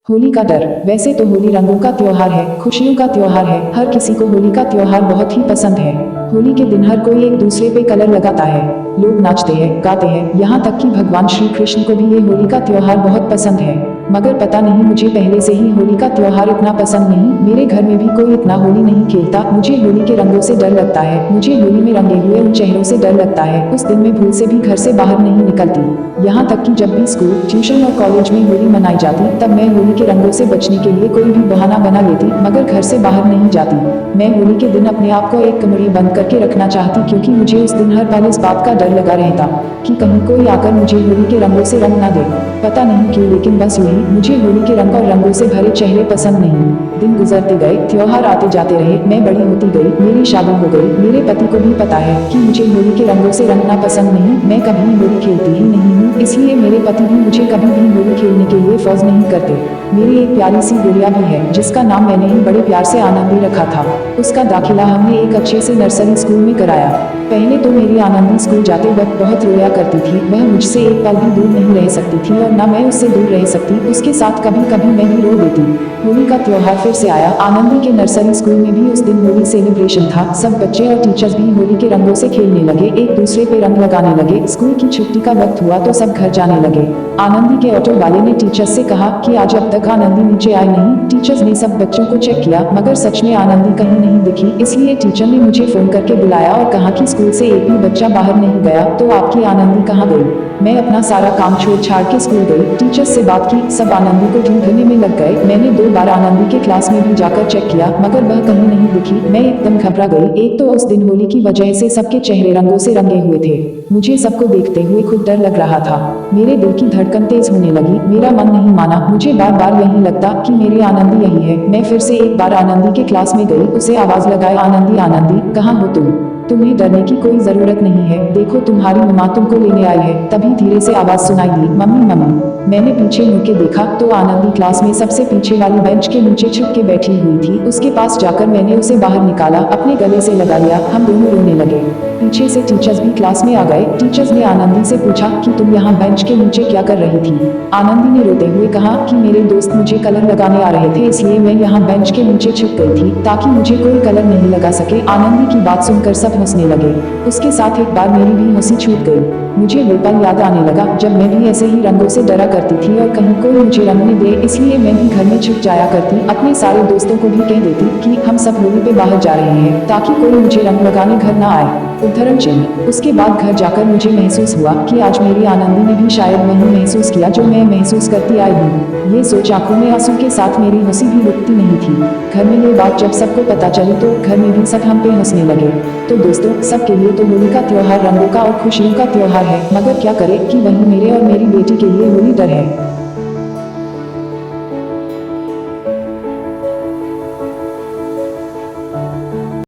होली का डर। वैसे तो होली रंगों का त्योहार है, खुशियों का त्योहार है। हर किसी को होली का त्योहार बहुत ही पसंद है। होली के दिन हर कोई एक दूसरे पे कलर लगाता है, लोग नाचते हैं, गाते हैं, यहाँ तक कि भगवान श्री कृष्ण को भी ये होली का त्योहार बहुत पसंद है। मगर पता नहीं मुझे पहले से ही होली का त्योहार इतना पसंद नहीं। मेरे घर में भी कोई इतना होली नहीं खेलता। मुझे होली के रंगों से डर लगता है। मुझे होली में रंगे हुए उन चेहरों से डर लगता है। उस दिन मैं भूल से भी घर से बाहर नहीं निकलती। यहाँ तक कि जब भी स्कूल, ट्यूशन और कॉलेज में होली मनाई जाती, तब मैं होली के रंगों से बचने के लिए कोई भी बहाना बना लेती, मगर घर से बाहर नहीं जाती। मैं होली के दिन अपने आप को एक कमरे बंद करके रखना चाहती, क्योंकि मुझे उस दिन हर पल इस बात का डर लगा रहता कि कहीं कोई आकर मुझे होली के रंगों से रंग ना दे। पता नहीं क्यों, लेकिन बस यूं ही मुझे होली के रंग और रंगों से भरे चेहरे पसंद नहीं। दिन गुजरते गए, त्योहार आते जाते रहे, मैं बड़ी होती गई, मेरी शादी हो गई। मेरे पति को भी पता है कि मुझे होली के रंगों से रंगना पसंद नहीं। मैं कभी होली खेलती ही नहीं हूँ, इसलिए मेरे पति भी मुझे कभी भी होली खेलने के लिए फोर्स नहीं करते। मेरी एक प्यारी सी गुड़िया भी है, जिसका नाम मैंने ही बड़े प्यार से आनंदी रखा था। उसका दाखिला हमने एक अच्छे से नर्सरी स्कूल में कराया। पहले तो मेरी आनंदी स्कूल जाते वक्त बहुत रोया करती थी। वह मुझसे एक पल भी दूर नहीं रह सकती थी और न मैं उससे दूर रह सकती। उसके साथ कभी कभी मैं भी रो देती। होली का त्योहार फिर से आया। आनंदी के नर्सरी स्कूल में भी उस दिन होली सेलिब्रेशन था। सब बच्चे और टीचर्स भी होली के रंगों से खेलने लगे, एक दूसरे पे रंग लगाने लगे। स्कूल की छुट्टी का वक्त हुआ तो सब घर जाने लगे। आनंदी के ऑटो वाले ने टीचर्स से कहा कि आज अब तक आनंदी नीचे आई नहीं। टीचर्स ने सब बच्चों को चेक किया, मगर सच में आनंदी कहीं नहीं दिखी। इसलिए टीचर ने मुझे फोन करके बुलाया और कहा कि स्कूल से एक भी बच्चा बाहर नहीं गया, तो आपकी आनंदी कहाँ गई। मैं अपना सारा काम छोड़ छाड़ के स्कूल गई, टीचर्स से बात की, सब आनंदी को ढूंढने में लग गए। मैंने 2 बार आनंदी के क्लास में भी जाकर चेक किया, मगर वह कहीं नहीं दिखी। मैं एकदम घबरा गई। एक तो उस दिन होली की वजह से सबके चेहरे रंगों से रंगे हुए थे। मुझे सबको देखते हुए खुद डर लग रहा था। मेरे दिल की धड़कन तेज होने लगी। मेरा मन नहीं माना। मुझे बार बार यही लगता कि मेरी आनंदी यही है। मैं फिर से एक बार आनंदी के क्लास में गई, उसे आवाज लगाई, आनंदी आनंदी कहाँ हो तुम? तुम्हें डरने की कोई जरूरत नहीं है, देखो तुम्हारी मम्मा तुमको लेने आई है। तभी धीरे से आवाज सुनाई दी, मम्मी मम्मी। मैंने पीछे मुड़ के देखा तो आनंदी क्लास में सबसे पीछे वाली बेंच के नीचे छुप के बैठी हुई थी। उसके पास जाकर मैंने उसे बाहर निकाला, अपने गले से लगा लिया। हम दोनों रोने लगे। पीछे से टीचर्स भी क्लास में आ गए। टीचर्स ने आनंदी से पूछा कि तुम यहाँ बेंच के नीचे क्या कर रही थी। आनंदी ने रोते हुए कहा कि मेरे दोस्त मुझे कलर लगाने आ रहे थे, इसलिए मैं यहाँ बेंच के नीचे छुप गई थी ताकि मुझे कोई कलर नहीं लगा सके। आनंदी की बात सुनकर सब हंसने लगे। उसके साथ एक बार मेरी भी हंसी छूट गई। मुझे वो पल याद आने लगा जब मैं भी ऐसे ही रंगों से डरा करती थी और कहीं कोई मुझे रंगने दे, इसलिए मैं भी घर में छुप जाया करती। अपने सारे दोस्तों को भी कह देती कि हम सब होली पे बाहर जा रहे हैं, ताकि कोई मुझे रंग लगाने घर ना आए। उद्धरण चिन्ह। उसके बाद घर जाकर मुझे महसूस हुआ कि आज मेरी आनंदी ने भी शायद वही महसूस किया जो मैं महसूस करती आई हूँ। ये सोच आंखों में आंसू के साथ मेरी हंसी भी रुकती नहीं थी। घर में ये बात जब सबको पता चली तो घर में भी सब हम पे हंसने लगे। तो दोस्तों, सबके लिए तो होली का त्योहार रंगों का और खुशियों का त्योहार है, मगर क्या करें कि वही मेरे और मेरी बेटी के लिए होली डर है।